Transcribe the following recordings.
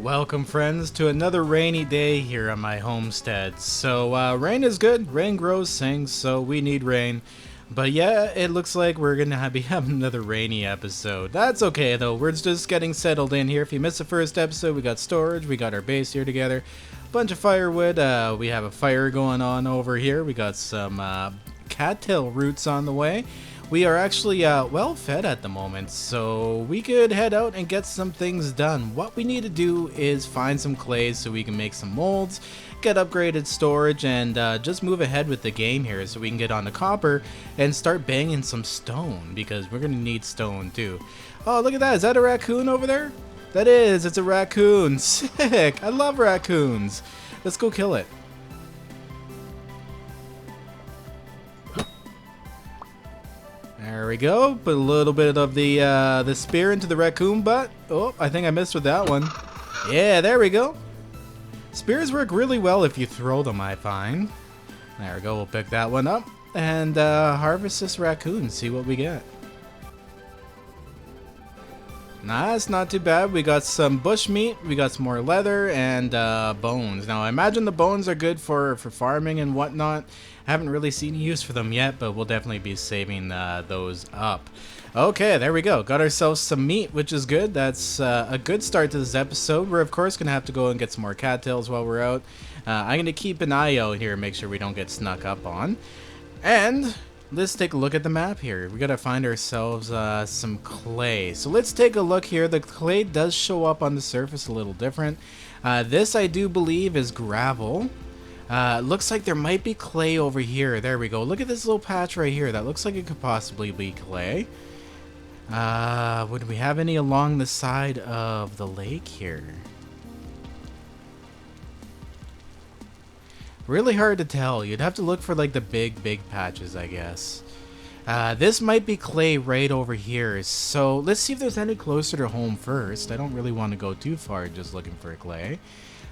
Welcome friends to another rainy day here on my homestead. So rain is good, rain grows things, so we need rain. But yeah, it looks like we're gonna be having another rainy episode. That's okay though, we're just getting settled in here. If you missed the first episode, we got storage, we got our base here together. Bunch of firewood, we have a fire going on over here. We got some cattail roots on the way. We are actually well fed at the moment, so we could head out and get some things done. What we need to do is find some clay so we can make some molds, get upgraded storage, and just move ahead with the game here so we can get on the copper and start banging some stone, because we're going to need stone too. Oh, look at that. Is that a raccoon over there? That is. It's a raccoon. Sick. I love raccoons. Let's go kill it. There we go. Put a little bit of the spear into the raccoon butt. Oh, I think I missed with that one. Yeah, there we go. Spears work really well if you throw them, I find. There we go. We'll pick that one up and harvest this raccoon. See what we get. Nah, it's not too bad. We got some bush meat, we got some more leather, and bones. Now, I imagine the bones are good for farming and whatnot. I haven't really seen use for them yet, but we'll definitely be saving those up. Okay, there we go. Got ourselves some meat, which is good. That's a good start to this episode. We're, of course, going to have to go and get some more cattails while we're out. I'm going to keep an eye out here and make sure we don't get snuck up on. And let's take a look at the map here. We gotta find ourselves some clay. So let's take a look here. The clay does show up on the surface a little different. This I do believe is gravel. Looks like there might be clay over here. There we go. Look at this little patch right here. That looks like it could possibly be clay. Would we have any along the side of the lake here? Really hard to tell. You'd have to look for like the big patches, I guess. This might be clay right over here. So let's see if there's any closer to home first. I don't really want to go too far just looking for clay.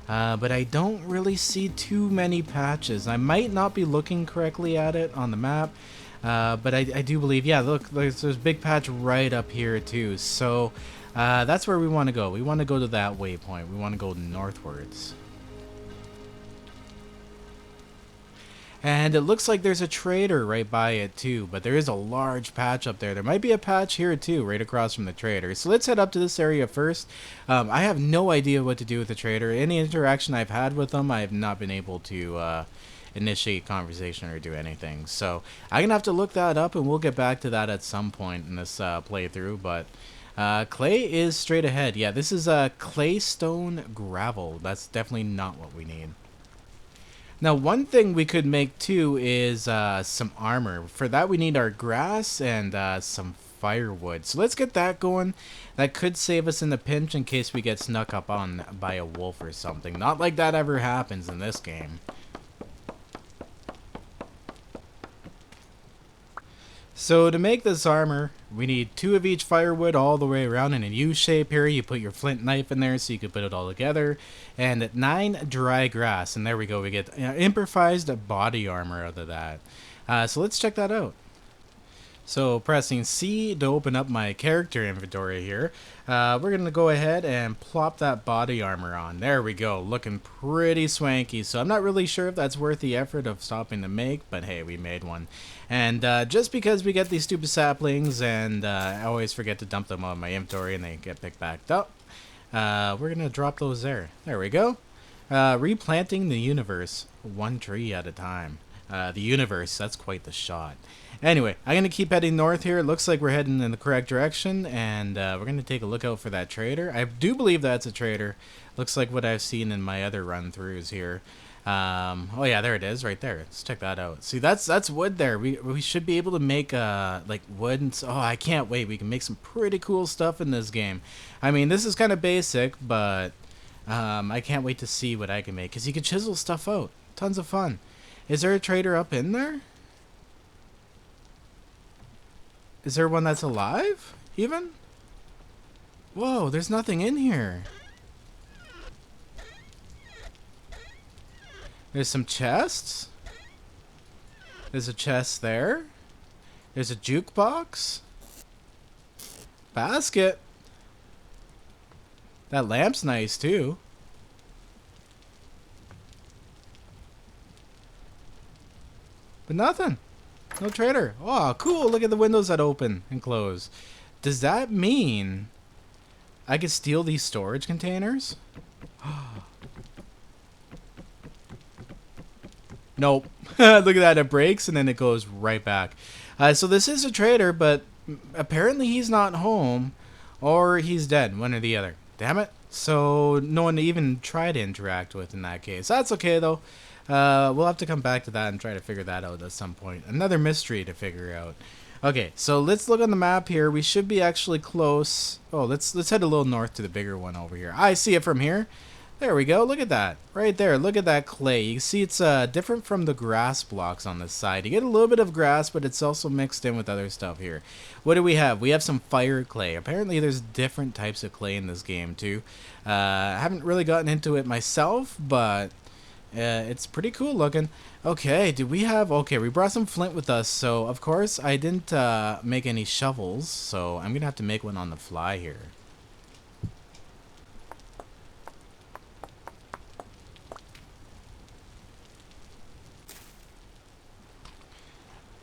But I don't really see too many patches. I might not be looking correctly at it on the map. But I do believe, yeah, look, there's a big patch right up here too. So that's where we want to go. We want to go to that waypoint. We want to go northwards. And it looks like there's a trader right by it too, but there is a large patch up there. There might be a patch here too, right across from the trader. So let's head up to this area first. I have no idea what to do with the trader. Any interaction I've had with them, I have not been able to initiate conversation or do anything. So I'm going to have to look that up, and we'll get back to that at some point in this playthrough. But clay is straight ahead. Yeah, this is clay, stone, gravel. That's definitely not what we need. Now, one thing we could make too is some armor. For that, we need our grass and some firewood. So let's get that going. That could save us in the pinch in case we get snuck up on by a wolf or something. Not like that ever happens in this game. So to make this armor, we need 2 of each firewood all the way around in a U shape here. You put your flint knife in there so you can put it all together. And 9 dry grass. And there we go. We get improvised body armor out of that. So let's check that out. So pressing C to open up my character inventory here. We're going to go ahead and plop that body armor on. There we go. Looking pretty swanky. So I'm not really sure if that's worth the effort of stopping to make, but hey, we made one. And just because we get these stupid saplings and I always forget to dump them on my inventory and they get picked back up, we're going to drop those there. There we go. Replanting the universe, 1 tree at a time. The universe, that's quite the shot. Anyway, I'm going to keep heading north here. It looks like we're heading in the correct direction, and we're going to take a look out for that trader. I do believe that's a trader. Looks like what I've seen in my other run-throughs here. Oh yeah, there it is, right there. Let's check that out. See, that's wood there. We should be able to make like wood. And oh, I can't wait. We can make some pretty cool stuff in this game. I mean, this is kind of basic, but I can't wait to see what I can make, because you can chisel stuff out. Tons of fun. Is there a trader up in there? Is there one that's alive, even? Whoa, there's nothing in here. There's some chests. There's a chest there. There's a jukebox. Basket. That lamp's nice too. But nothing. No trader. Oh, cool. Look at the windows that open and close. Does that mean I could steal these storage containers? Nope. Look at that. It breaks and then it goes right back. So this is a trader, but apparently he's not home or he's dead. One or the other. Damn it. So no one even tried to interact with in that case. That's okay though. We'll have to come back to that and try to figure that out at some point. Another mystery to figure out. Okay, so let's look on the map here. We should be actually close. Oh, let's head a little north to the bigger one over here. I see it from here. There we go. Look at that. Right there. Look at that clay. You can see it's different from the grass blocks on this side. You get a little bit of grass, but it's also mixed in with other stuff here. What do we have? We have some fire clay. Apparently there's different types of clay in this game too. I haven't really gotten into it myself, but it's pretty cool looking. Okay, do we have... Okay, we brought some flint with us, so of course I didn't make any shovels, so I'm gonna have to make one on the fly here.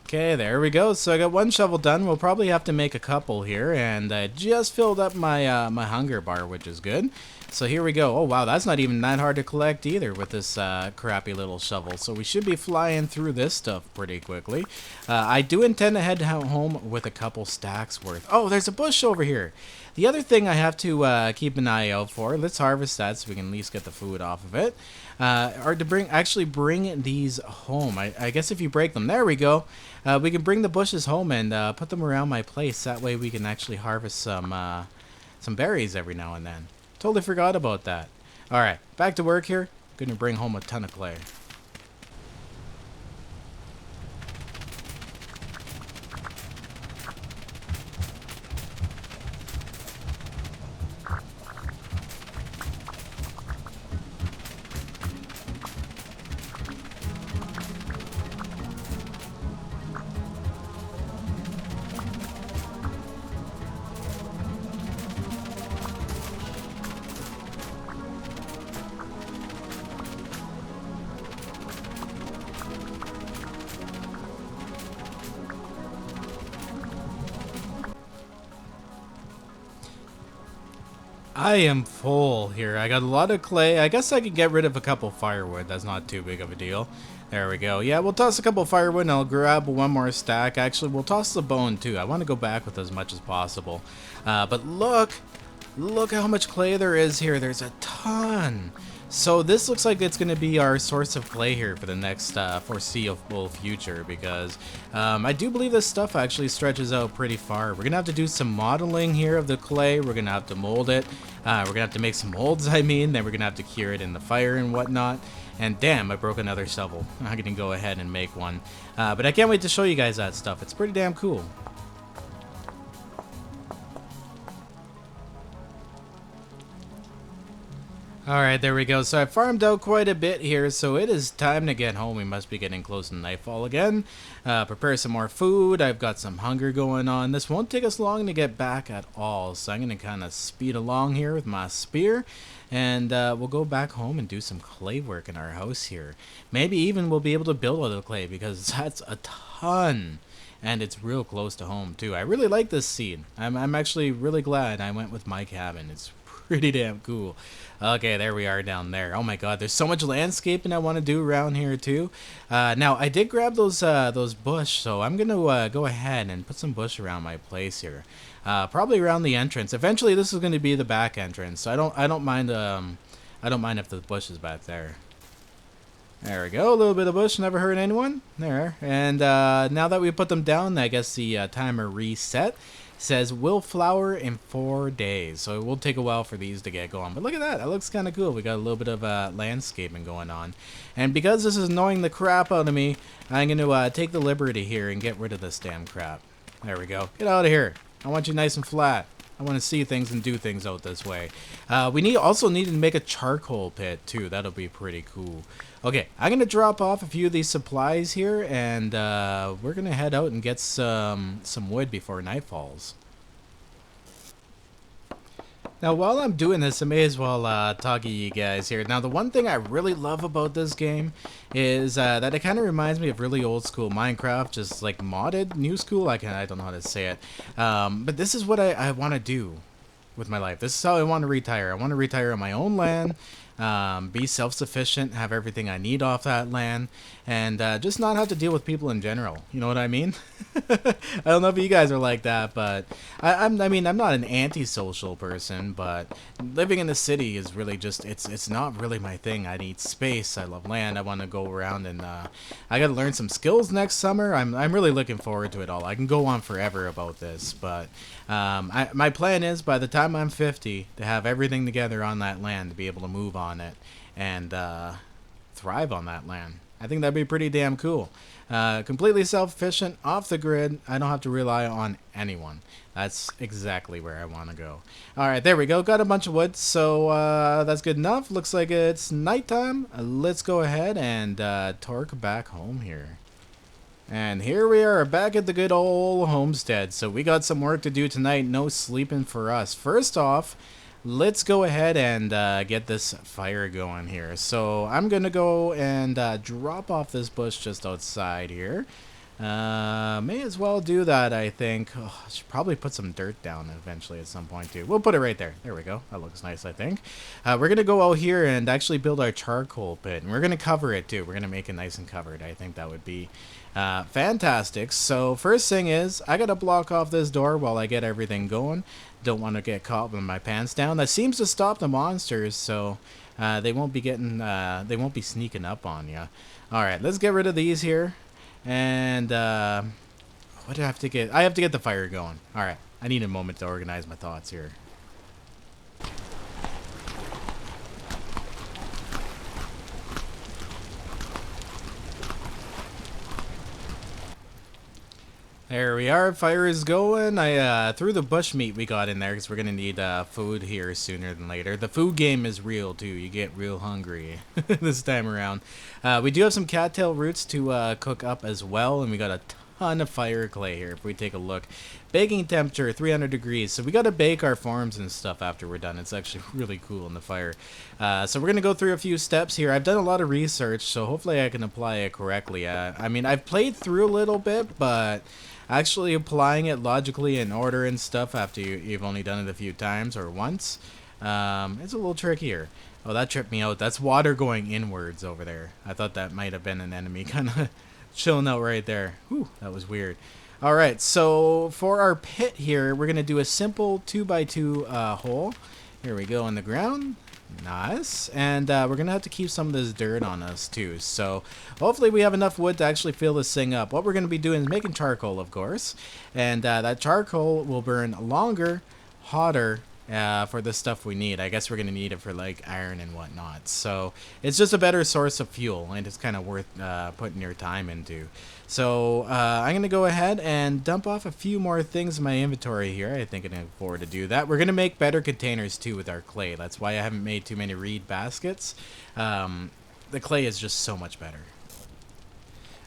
Okay, there we go. So I got one shovel done. We'll probably have to make a couple here, and I just filled up my my hunger bar, which is good. So here we go. Oh wow, that's not even that hard to collect either with this crappy little shovel. So we should be flying through this stuff pretty quickly. I do intend to head home with a couple stacks worth. Oh, there's a bush over here. The other thing I have to keep an eye out for, let's harvest that so we can at least get the food off of it, are to actually bring these home. I guess if you break them, there we go. We can bring the bushes home and put them around my place. That way we can actually harvest some berries every now and then. Totally forgot about that. Alright, back to work here. Gonna bring home a ton of clay. I am full here. I got a lot of clay. I guess I could get rid of a couple firewood. That's not too big of a deal. There we go. Yeah, we'll toss a couple firewood and I'll grab one more stack. Actually, we'll toss the bone too. I want to go back with as much as possible. But look how much clay there is here. There's a ton. So this looks like it's going to be our source of clay here for the next foreseeable future, because I do believe this stuff actually stretches out pretty far. We're going to have to do some modeling here of the clay. We're going to have to mold it. We're going to have to make some molds, I mean. Then we're going to have to cure it in the fire and whatnot. And damn, I broke another shovel. I'm going to go ahead and make one. But I can't wait to show you guys that stuff. It's pretty damn cool. Alright, there we go. So I farmed out quite a bit here, so it is time to get home. We must be getting close to nightfall again. Prepare some more food. I've got some hunger going on. This won't take us long to get back at all, so I'm going to kind of speed along here with my spear. And we'll go back home and do some clay work in our house here. Maybe even we'll be able to build out of the clay, because that's a ton. And it's real close to home, too. I really like this scene. I'm actually really glad I went with my cabin. It's pretty damn cool. Okay, there we are down there. Oh my god, there's so much landscaping I want to do around here too. Now I did grab those bush, so I'm gonna go ahead and put some bush around my place here. Probably around the entrance. Eventually, this is going to be the back entrance. So I don't mind if the bush is back there. There we go, a little bit of bush, never hurt anyone. There, and now that we put them down, I guess the timer reset. Says will flower in 4 days, so it will take a while for these to get going. But look at that, that looks kind of cool. We got a little bit of landscaping going on, and because this is annoying the crap out of me, I'm going to take the liberty here and get rid of this damn crap. There we go. Get out of here. I want you nice and flat. I want to see things and do things out this way. We also need to make a charcoal pit too. That'll be pretty cool. Okay, I'm going to drop off a few of these supplies here, and we're going to head out and get some wood before night falls. Now, while I'm doing this, I may as well talk to you guys here. Now, the one thing I really love about this game is that it kind of reminds me of really old school Minecraft, just like modded, new school. I don't know how to say it, but this is what I want to do with my life. This is how I want to retire. I want to retire on my own land, be self-sufficient, have everything I need off that land, and just not have to deal with people in general. You know what I mean? I don't know if you guys are like that, but I mean, I'm not an antisocial person, but living in the city is really just, it's not really my thing. I need space. I love land. I want to go around, and I got to learn some skills next summer. I'm really looking forward to it all. I can go on forever about this, but my plan is by the time I'm 50 to have everything together on that land, to be able to move on it and thrive on that land. I think that'd be pretty damn cool. Completely self-sufficient, off the grid. I don't have to rely on anyone. That's exactly where I want to go. All right, there we go. Got a bunch of wood, so that's good enough. Looks like it's nighttime. Let's go ahead and torque back home here. And here we are back at the good old homestead. So we got some work to do tonight. No sleeping for us. First off, let's go ahead and get this fire going here. So I'm going to go and drop off this bush just outside here. May as well do that, I think. Oh, I should probably put some dirt down eventually at some point too. We'll put it right there. There we go. That looks nice, I think. We're going to go out here and actually build our charcoal pit. And we're going to cover it too. We're going to make it nice and covered. I think that would be fantastic. So first thing is, I got to block off this door while I get everything going. Don't want to get caught with my pants down. That seems to stop the monsters, so they won't be sneaking up on you. All right, let's get rid of these here. And what do I have to get? I have to get the fire going. All right, I need a moment to organize my thoughts here. There we are, fire is going. I threw the bush meat we got in there because we're going to need food here sooner than later. The food game is real too. You get real hungry this time around. We do have some cattail roots to cook up as well, and we got a ton of fire clay here if we take a look. Baking temperature 300 degrees, so we got to bake our forms and stuff after we're done. It's actually really cool in the fire. So we're going to go through a few steps here. I've done a lot of research, so hopefully I can apply it correctly. I mean, I've played through a little bit, but actually applying it logically in order and stuff after you've only done it a few times or once, it's a little trickier. Oh, that tripped me out. That's water going inwards over there. I thought that might have been an enemy kind of chilling out right there. Whew, that was weird. All right, so for our pit here, we're going to do a simple 2x2 hole. Here we go in the ground. Nice. And we're going to have to keep some of this dirt on us too. So hopefully we have enough wood to actually fill this thing up. What we're going to be doing is making charcoal, of course. And that charcoal will burn longer, hotter, for the stuff we need. I guess we're going to need it for like iron and whatnot. So it's just a better source of fuel, and it's kind of worth putting your time into. So I'm going to go ahead and dump off a few more things in my inventory here. I think I can afford to do that. We're going to make better containers too with our clay. That's why I haven't made too many reed baskets. The clay is just so much better.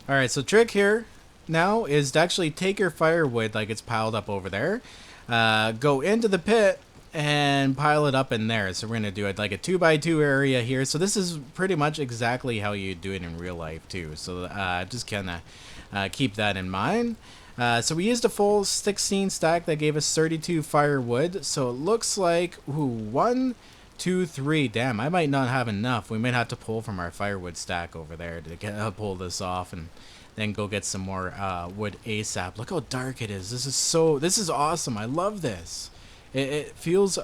Alright, so trick here now is to actually take your firewood like it's piled up over there. Go into the pit and pile it up in there. So we're going to do it like a 2x2 area here. So this is pretty much exactly how you do it in real life too. So just kind of keep that in mind. So we used a full 16 stack that gave us 32 firewood. So it looks like, ooh, 1, 2, 3. Damn, I might not have enough. We might have to pull from our firewood stack over there to pull this off and then go get some more wood ASAP. Look how dark it is. This is awesome. I love this. It feels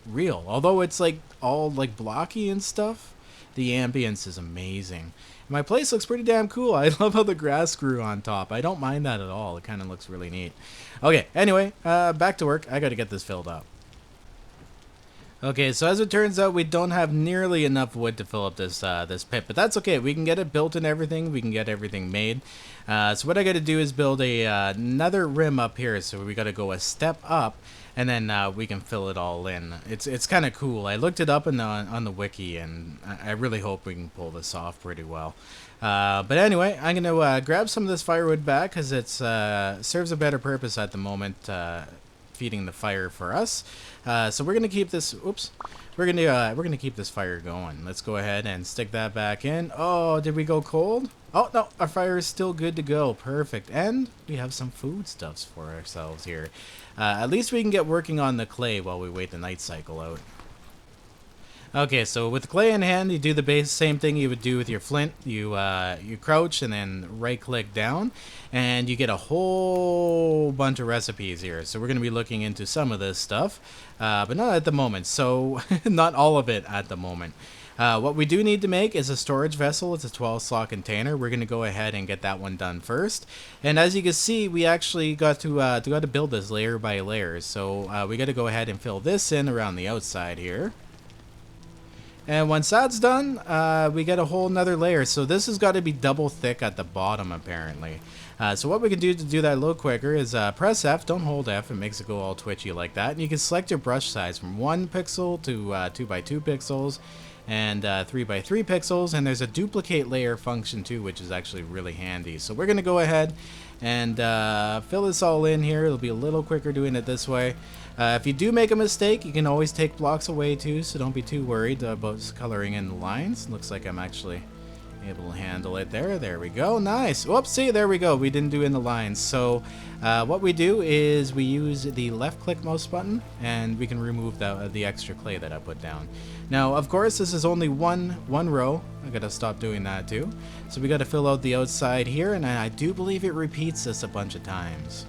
real, although it's like all like blocky and stuff. The ambience is amazing. My place looks pretty damn cool. I love how the grass grew on top. I don't mind that at all. It kind of looks really neat. Okay, anyway, back to work. I got to get this filled up. Okay, so as it turns out, we don't have nearly enough wood to fill up this this pit, but that's okay. We can get it built and everything. We can get everything made. So what I got to do is build another rim up here. So we got to go a step up, and then we can fill it all in. It's kind of cool. I looked it up on the wiki, and I really hope we can pull this off pretty well. But anyway, I'm gonna grab some of this firewood back because it serves a better purpose at the moment. feeding the fire for us. So we're gonna keep this. Oops. We're gonna keep this fire going. Let's go ahead and stick that back in. Oh, did we go cold? Oh no, our fire is still good to go. Perfect. And we have some foodstuffs for ourselves here. At least we can get working on the clay while we wait the night cycle out. Okay, so with the clay in hand, you do the same thing you would do with your flint. You crouch and then right-click down, and you get a whole bunch of recipes here. So we're going to be looking into some of this stuff, but not at the moment. So not all of it at the moment. What we do need to make is a storage vessel. It's a 12-slot container. We're going to go ahead and get that one done first. And as you can see, we actually got to build this layer by layer. So we got to go ahead and fill this in around the outside here. And once that's done, we get a whole nother layer. So this has got to be double thick at the bottom, apparently. So what we can do to do that a little quicker is press F. Don't hold F. It makes it go all twitchy like that. And you can select your brush size from 1 pixel to 2x2 pixels and 3x3 pixels. And there's a duplicate layer function too, which is actually really handy. So we're going to go ahead and fill this all in here. It'll be a little quicker doing it this way. If you do make a mistake, you can always take blocks away too, so don't be too worried about coloring in the lines. Looks like I'm actually able to handle it there. There we go. Nice. Whoops, see, there we go. We didn't do in the lines. So what we do is we use the left-click mouse button, and we can remove the extra clay that I put down. Now, of course, this is only one row. I gotta stop doing that too. So we gotta fill out the outside here, and I do believe it repeats this a bunch of times.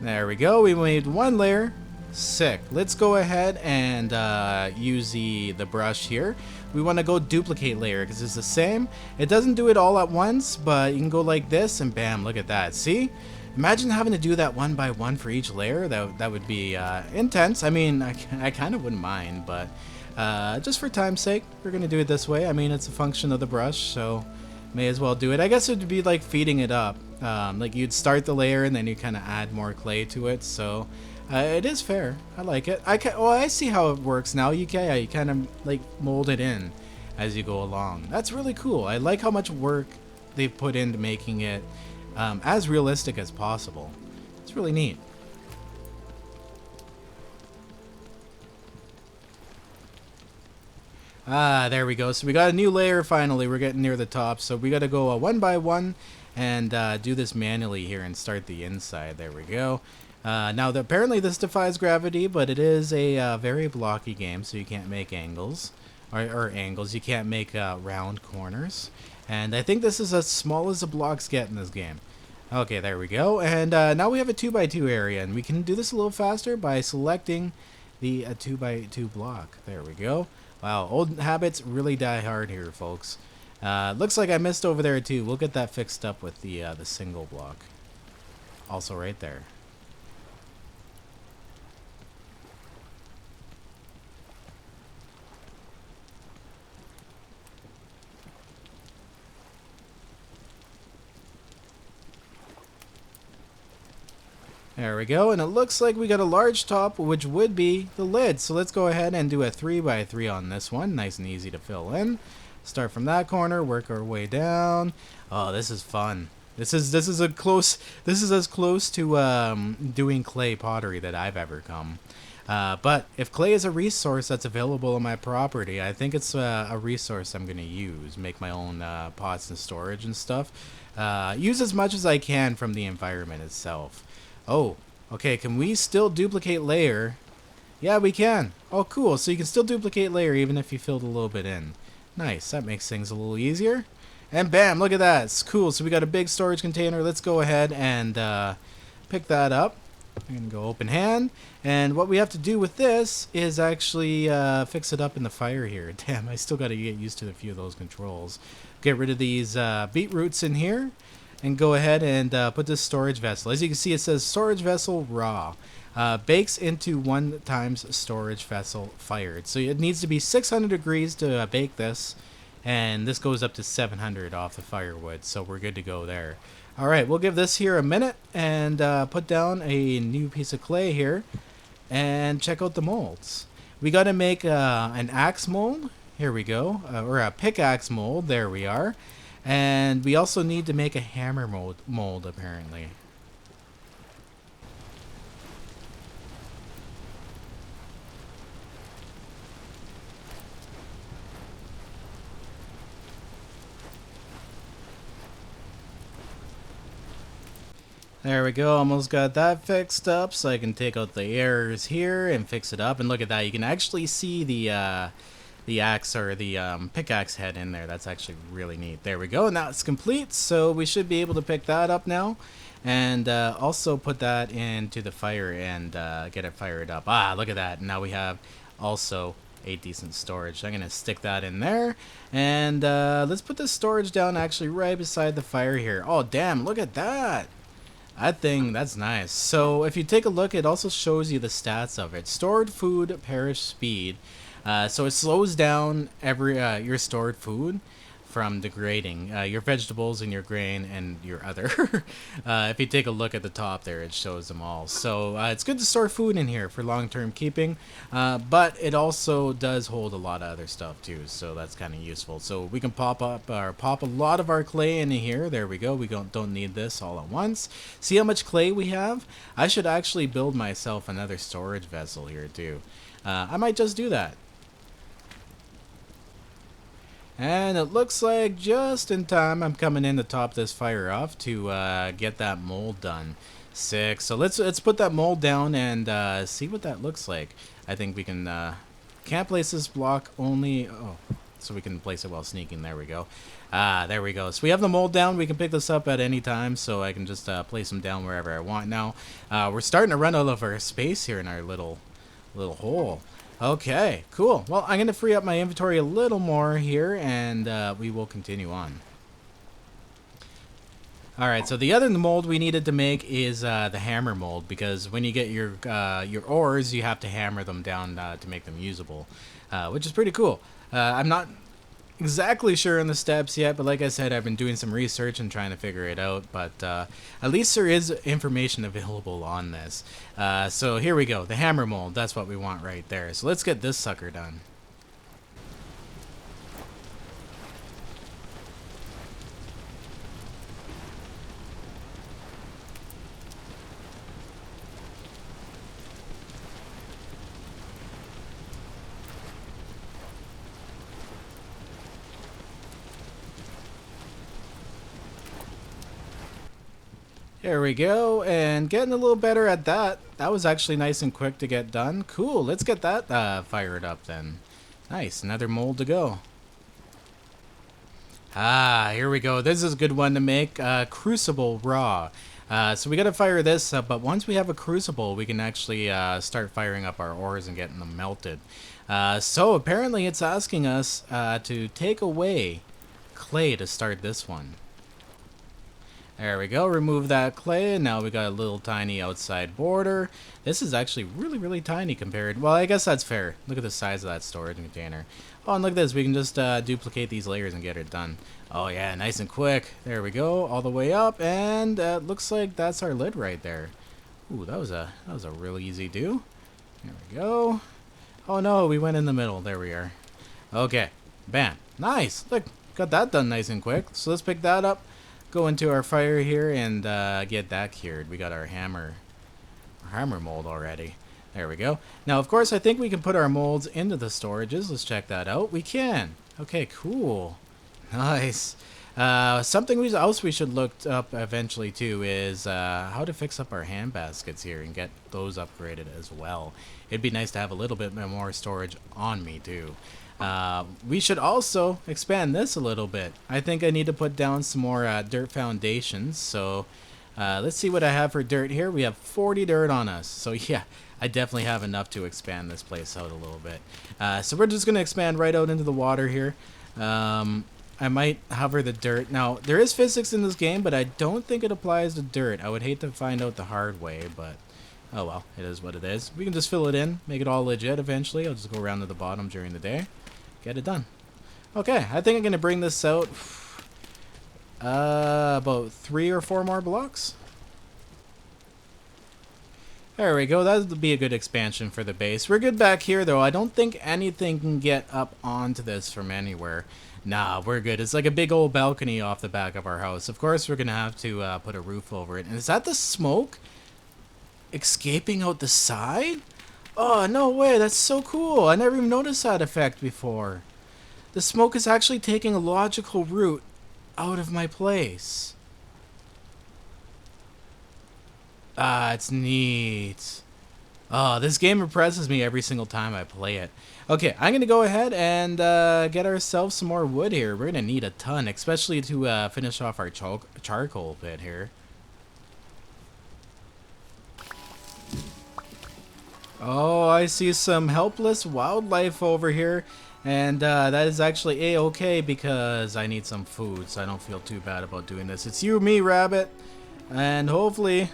There we go. We made one layer. Sick. Let's go ahead and use the brush here. We want to go duplicate layer because it's the same. It doesn't do it all at once, but you can go like this and bam, look at that. See? Imagine having to do that one by one for each layer. That would be intense. I mean, I kind of wouldn't mind, but just for time's sake, we're going to do it this way. I mean, it's a function of the brush, so may as well do it. I guess it would be like feeding it up. Like you'd start the layer and then you kind of add more clay to it. So it is fair. I like it. I see how it works now. You kind of like mold it in as you go along. That's really cool. I like how much work they've put into making it as realistic as possible. It's really neat. There we go. So we got a new layer finally. We're getting near the top. So we got to go one by one and do this manually here and start the inside. There we go. Now, apparently this defies gravity, but it is a very blocky game, so you can't make angles. Or angles. You can't make round corners. And I think this is as small as the blocks get in this game. Okay, there we go. And now we have a 2x2 area, and we can do this a little faster by selecting the 2x2 block. There we go. Wow, old habits really die hard here, folks. Looks like I missed over there too. We'll get that fixed up with the single block. Also right there. There we go, and it looks like we got a large top, which would be the lid. So let's go ahead and do a 3x3 on this one. Nice and easy to fill in. Start from that corner, work our way down. Oh, this is fun. This is as close to doing clay pottery that I've ever come. But if clay is a resource that's available on my property, I think it's a resource I'm going to use. Make my own pots and storage and stuff. Use as much as I can from the environment itself. Oh, okay, can we still duplicate layer? Yeah, we can. Oh, cool. So you can still duplicate layer even if you filled a little bit in. Nice. That makes things a little easier. And bam, look at that. It's cool. So we got a big storage container. Let's go ahead and pick that up. I'm going to go open hand. And what we have to do with this is actually fix it up in the fire here. Damn, I still got to get used to a few of those controls. Get rid of these beetroots in here. And go ahead and put this storage vessel. As you can see, it says storage vessel raw. Bakes into 1 times storage vessel fired. So it needs to be 600 degrees to bake this. And this goes up to 700 off the firewood. So we're good to go there. Alright, we'll give this here a minute and put down a new piece of clay here. And check out the molds. We got to make an axe mold. Here we go. Or a pickaxe mold. There we are. And we also need to make a hammer mold apparently. There we go, almost got that fixed up, so I can take out the errors here and fix it up. And look at that, you can actually see the axe or the pickaxe head in there. That's actually really neat. There we go, now it's complete, so we should be able to pick that up now. And also put that into the fire and get it fired up. Ah, look at that, now we have also a decent storage. So I'm gonna stick that in there, and let's put the storage down actually right beside the fire here. Oh damn, look at that. That thing, that's nice. So if you take a look, it also shows you the stats of it. Stored food, perish speed. So it slows down every your stored food from degrading. Your vegetables and your grain and your other. If you take a look at the top there, it shows them all. So it's good to store food in here for long-term keeping, but it also does hold a lot of other stuff too. So that's kind of useful. So we can pop a lot of our clay in here. There we go. We don't need this all at once. See how much clay we have? I should actually build myself another storage vessel here too. I might just do that. And it looks like just in time I'm coming in to top this fire off to get that mold done. Sick. So let's put that mold down and see what that looks like. I think we can can't place this block only. Oh, so we can place it while sneaking. There we go. Ah, there we go. So we have the mold down. We can pick this up at any time, so I can just place them down wherever I want. Now we're starting to run out of our space here in our little hole. Okay, cool. Well, I'm going to free up my inventory a little more here, and we will continue on. Alright, so the other mold we needed to make is the hammer mold, because when you get your ores, you have to hammer them down to make them usable, which is pretty cool. I'm not exactly sure on the steps yet, but like I said, I've been doing some research and trying to figure it out, but at least there is information available on this. So here we go, the hammer mold, that's what we want right there. So let's get this sucker done. There we go, and getting a little better at that. That was actually nice and quick to get done. Cool, let's get that fired up then. Nice, another mold to go. Ah, here we go. This is a good one to make. Crucible raw. So we gotta fire this up, but once we have a crucible, we can actually start firing up our ores and getting them melted. So apparently it's asking us to take away clay to start this one. There we go, remove that clay, and now we got a little tiny outside border. This is actually really tiny compared, well, I guess that's fair. Look at the size of that storage container. Oh, and look at this, we can just duplicate these layers and get it done. Oh yeah, nice and quick. There we go, all the way up, and looks like that's our lid right there. Ooh, that was a real easy do. There we go. Oh no, we went in the middle, there we are. Okay, bam, nice, look, got that done nice and quick. So let's pick that up. Go into our fire here and get that cured. We got our hammer mold already. There we go. Now, of course, I think we can put our molds into the storages. Let's check that out. We can. Okay, cool. Nice. Something else we should look up eventually, too, is how to fix up our hand baskets here and get those upgraded as well. It'd be nice to have a little bit more storage on me, too. We should also expand this a little bit. I think I need to put down some more dirt foundations. So let's see what I have for dirt here. We have 40 dirt on us. So yeah, I definitely have enough to expand this place out a little bit. So we're just going to expand right out into the water here. I might hover the dirt. Now, there is physics in this game, but I don't think it applies to dirt. I would hate to find out the hard way, but oh well, it is what it is. We can just fill it in, make it all legit eventually. I'll just go around to the bottom during the day. Get it done. Okay, I think I'm going to bring this out about 3 or 4 more blocks. There we go. That would be a good expansion for the base. We're good back here, though. I don't think anything can get up onto this from anywhere. Nah, we're good. It's like a big old balcony off the back of our house. Of course, we're gonna have to put a roof over it. And is that the smoke escaping out the side? Oh, no way. That's so cool. I never even noticed that effect before. The smoke is actually taking a logical route out of my place. Ah, it's neat. Oh, this game impresses me every single time I play it. Okay, I'm going to go ahead and get ourselves some more wood here. We're going to need a ton, especially to finish off our charcoal bit here. Oh, I see some helpless wildlife over here. And that is actually a-okay because I need some food, so I don't feel too bad about doing this. It's you, me, rabbit. And hopefully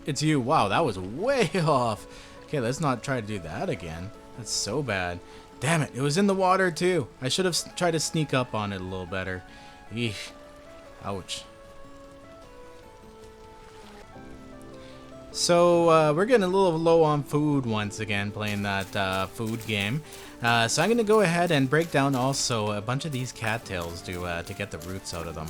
it's you. Wow, that was way off. Okay, let's not try to do that again. That's so bad. Damn it, it was in the water too. I should have tried to sneak up on it a little better. Eesh. Ouch. So, we're getting a little low on food once again, playing that food game. So I'm going to go ahead and break down also a bunch of these cattails to get the roots out of them.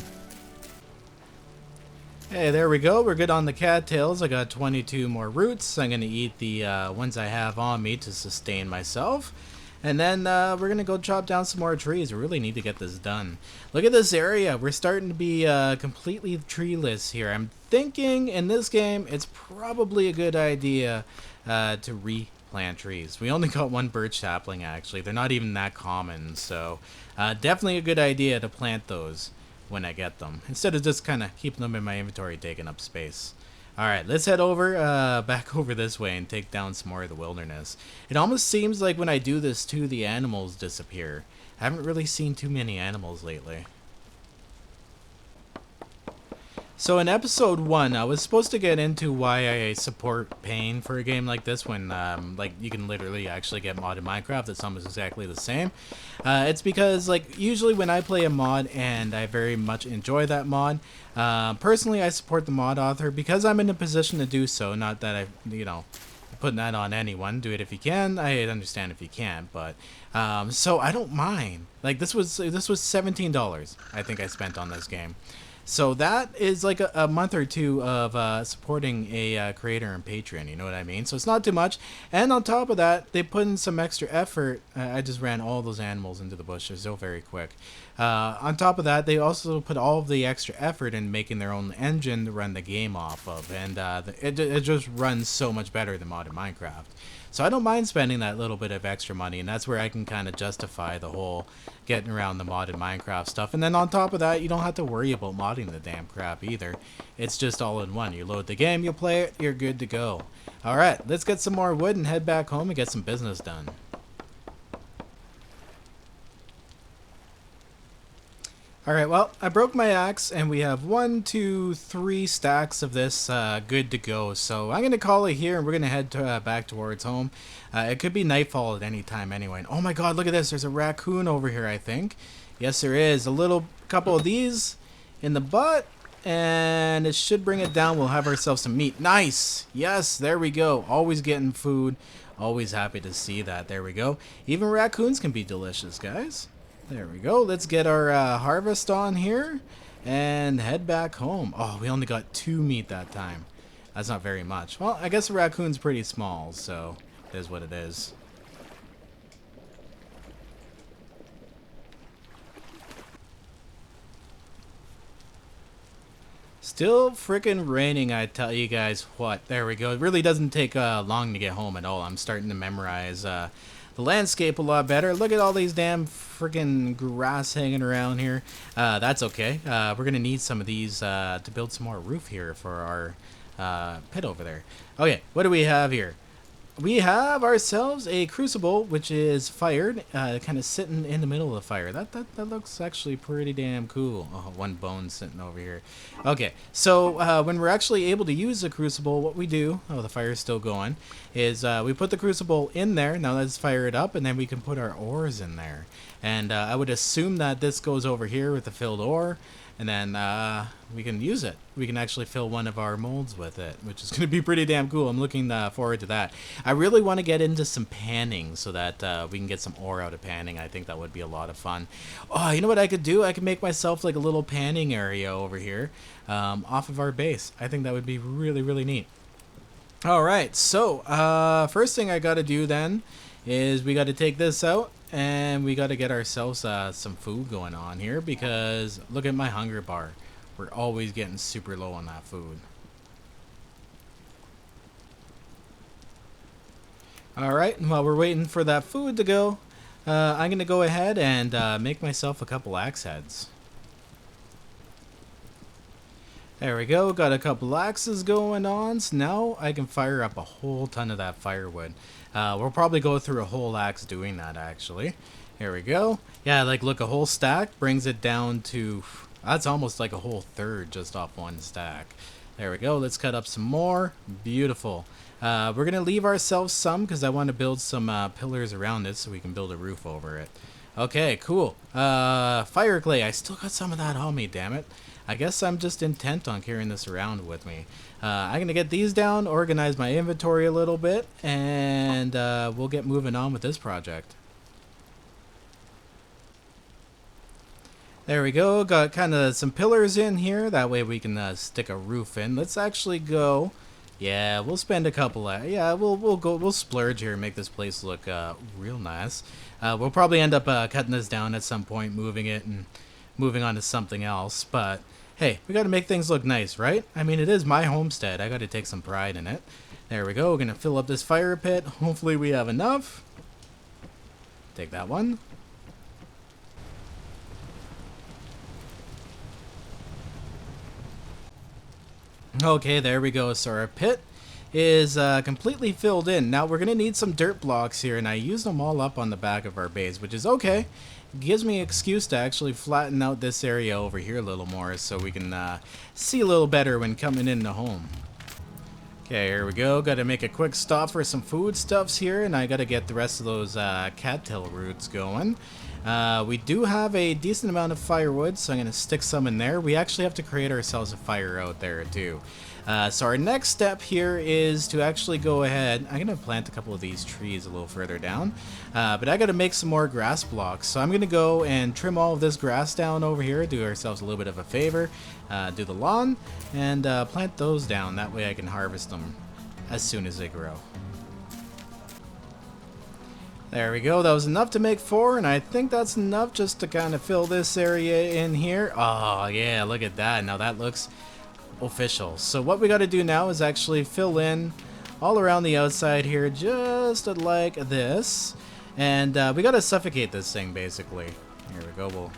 Hey, there we go. We're good on the cattails. I got 22 more roots. I'm going to eat the ones I have on me to sustain myself. And then we're going to go chop down some more trees. We really need to get this done. Look at this area. We're starting to be completely treeless here. I'm thinking in this game it's probably a good idea to replant trees. We only got one birch sapling actually. They're not even that common. So definitely a good idea to plant those when I get them, instead of just kind of keeping them in my inventory taking up space. Alright, let's head over, back over this way and take down some more of the wilderness. It almost seems like when I do this too, the animals disappear. I haven't really seen too many animals lately. So in episode 1, I was supposed to get into why I support paying for a game like this when, like, you can literally actually get modded Minecraft that's almost exactly the same. It's because, like, usually when I play a mod and I very much enjoy that mod, personally I support the mod author because I'm in a position to do so, not that putting that on anyone. Do it if you can. I understand if you can't, but so I don't mind. Like, this was $17 I think I spent on this game. So that is like a month or two of supporting a creator and Patreon, you know what I mean? So it's not too much. And on top of that, they put in some extra effort. I just ran all those animals into the bushes so very quick. On top of that, they also put all of the extra effort in making their own engine to run the game off of. And it just runs so much better than modded Minecraft. So I don't mind spending that little bit of extra money, and that's where I can kind of justify the whole getting around the modded Minecraft stuff. And then on top of that, you don't have to worry about modding the damn crap either. It's just all in one. You load the game, you play it, you're good to go. Alright, let's get some more wood and head back home and get some business done. Alright, well, I broke my axe, and we have 1, 2, 3 stacks of this good to go. So I'm going to call it here, and we're going to head back towards home. It could be nightfall at any time anyway. And oh my god, look at this. There's a raccoon over here, I think. Yes, there is. A little couple of these in the butt, and it should bring it down. We'll have ourselves some meat. Nice! Yes, there we go. Always getting food. Always happy to see that. There we go. Even raccoons can be delicious, guys. There we go. Let's get our harvest on here and head back home. Oh, we only got 2 meat that time. That's not very much. Well, I guess a raccoon's pretty small, so it is what it is. Still freaking raining, I tell you guys what. There we go. It really doesn't take long to get home at all. I'm starting to memorize the landscape a lot better. Look at all these damn freaking grass hanging around here. That's okay. We're gonna need some of these to build some more roof here for our pit over there. Okay, what do we have here? We have ourselves a crucible, which is fired, kind of sitting in the middle of the fire. That looks actually pretty damn cool. Oh, one bone sitting over here. Okay, so when we're actually able to use the crucible, what we do, oh, the fire's still going, is we put the crucible in there. Now let's fire it up, and then we can put our ores in there. And I would assume that this goes over here with the filled ore. and then we can use it. We can actually fill one of our molds with it, which is going to be pretty damn cool. I'm looking forward to that. I really want to get into some panning so that we can get some ore out of panning. I think that would be a lot of fun. Oh, you know what I could do? I could make myself like a little panning area over here off of our base. I think that would be really, really neat. All right, so first thing I got to do then is we got to take this out. And we got to get ourselves some food going on here, because look at my hunger bar. We're always getting super low on that food. Alright, while we're waiting for that food to go, I'm going to go ahead and make myself a couple axe heads. There we go, got a couple axes going on, so now I can fire up a whole ton of that firewood. We'll probably go through a whole axe doing that, actually. Here we go. Yeah, like, look, a whole stack brings it down to... That's almost like a whole third just off one stack. There we go. Let's cut up some more. Beautiful. We're going to leave ourselves some because I want to build some pillars around it so we can build a roof over it. Okay, cool. Fire clay. I still got some of that on me, damn it. I guess I'm just intent on carrying this around with me. I'm going to get these down, organize my inventory a little bit, and we'll get moving on with this project. There we go. Got kind of some pillars in here. That way we can stick a roof in. Let's actually go. Yeah, we'll spend a couple. Yeah, we'll splurge here and make this place look real nice. We'll probably end up cutting this down at some point, moving it and moving on to something else. But hey, we got to make things look nice, right? I mean, it is my homestead. I got to take some pride in it. There we go. We're gonna fill up this fire pit. Hopefully we have enough. Take that one. Okay, there we go. So our pit is completely filled in. Now we're going to need some dirt blocks here, and I used them all up on the back of our base, which is okay. It gives me an excuse to actually flatten out this area over here a little more so we can see a little better when coming into home. Okay, here we go. Got to make a quick stop for some foodstuffs here, and I got to get the rest of those cattail roots going. We do have a decent amount of firewood, so I'm going to stick some in there. We actually have to create ourselves a fire out there too. So our next step here is to actually go ahead. I'm going to plant a couple of these trees a little further down, but I got to make some more grass blocks. So I'm going to go and trim all of this grass down over here, do ourselves a little bit of a favor, do the lawn, and plant those down. That way I can harvest them as soon as they grow. There we go. That was enough to make 4, and I think that's enough just to kind of fill this area in here. Oh, yeah, look at that. Now that looks official. So what we got to do now is actually fill in all around the outside here, just like this. And we got to suffocate this thing, basically. Here we go.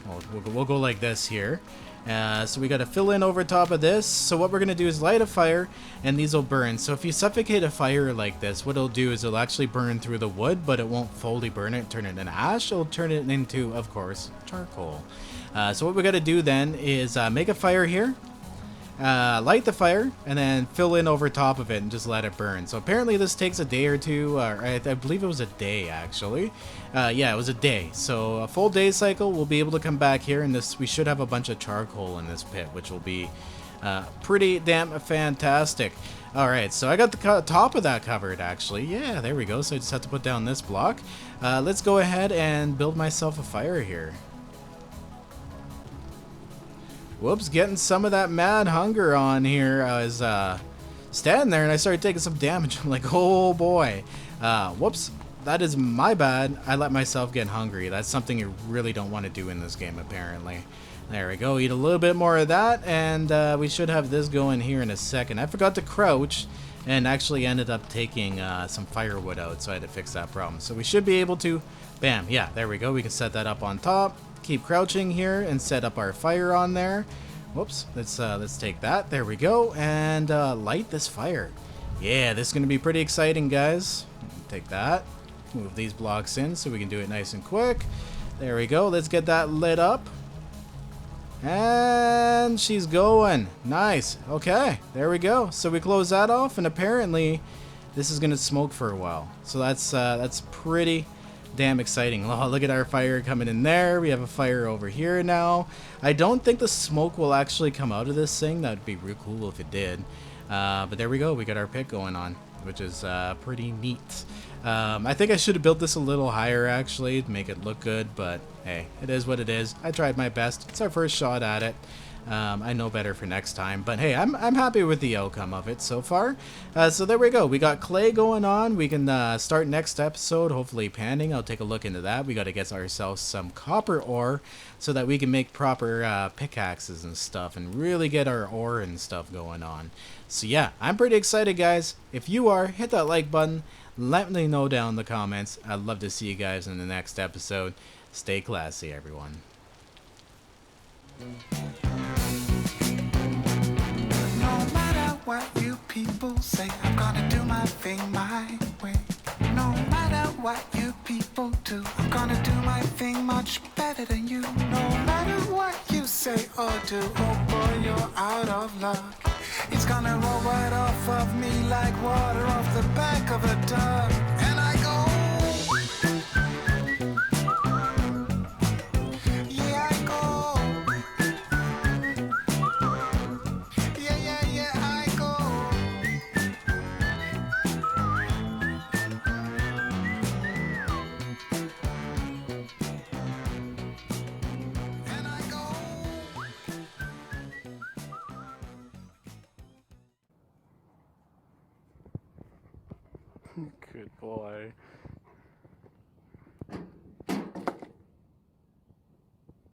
We'll go like this here. So we got to fill in over top of this. So what we're going to do is light a fire, and these will burn. So if you suffocate a fire like this, what it'll do is it'll actually burn through the wood, but it won't fully burn it, turn it into ash. It'll turn it into, of course, charcoal. So what we got to do then is make a fire here, light the fire, and then fill in over top of it and just let it burn. So apparently this takes a day or two, I believe it was a day actually. Yeah, it was a day. So a full day cycle, we'll be able to come back here, and we should have a bunch of charcoal in this pit, which will be pretty damn fantastic. Alright, so I got the top of that covered actually. Yeah, there we go. So I just have to put down this block. Let's go ahead and build myself a fire here. Whoops, getting some of that mad hunger on here. I was standing there and I started taking some damage. I'm like, oh boy. Whoops, that is my bad. I let myself get hungry. That's something you really don't want to do in this game, apparently. There we go, eat a little bit more of that, and we should have this going here in a second. I forgot to crouch and actually ended up taking some firewood out, so I had to fix that problem. So we should be able to, bam, yeah, there we go. We can set that up on top. Keep crouching here and set up our fire on there. Whoops, let's take that. There we go, and light this fire. Yeah, this is gonna be pretty exciting, guys. Take that, move these blocks in so we can do it nice and quick. There we go, let's get that lit up. And she's going. Nice. Okay, there we go. So we close that off, and apparently this is gonna smoke for a while. So that's pretty damn exciting. Oh, look at our fire coming in there. We have a fire over here now. I don't think the smoke will actually come out of this thing. That'd be real cool if it did. But there we go. We got our pit going on, which is pretty neat. I think I should have built this a little higher actually to make it look good, but hey, it is what it is. I tried my best. It's our first shot at it. I know better for next time, but hey, I'm happy with the outcome of it so far. So there we go. We got clay going on. We can start next episode, hopefully panning. I'll take a look into that. We got to get ourselves some copper ore so that we can make proper pickaxes and stuff and really get our ore and stuff going on. So yeah, I'm pretty excited, guys. If you are, hit that like button. Let me know down in the comments. I'd love to see you guys in the next episode. Stay classy, everyone. No matter what you people say, I'm gonna do my thing my way. No matter what you people do, I'm gonna do my thing much better than you. No matter what you say or do, oh boy, you're out of luck. It's gonna roll right off of me like water off the back of a duck. And I go, yeah, I go. Yeah, I go. And I go. Good boy.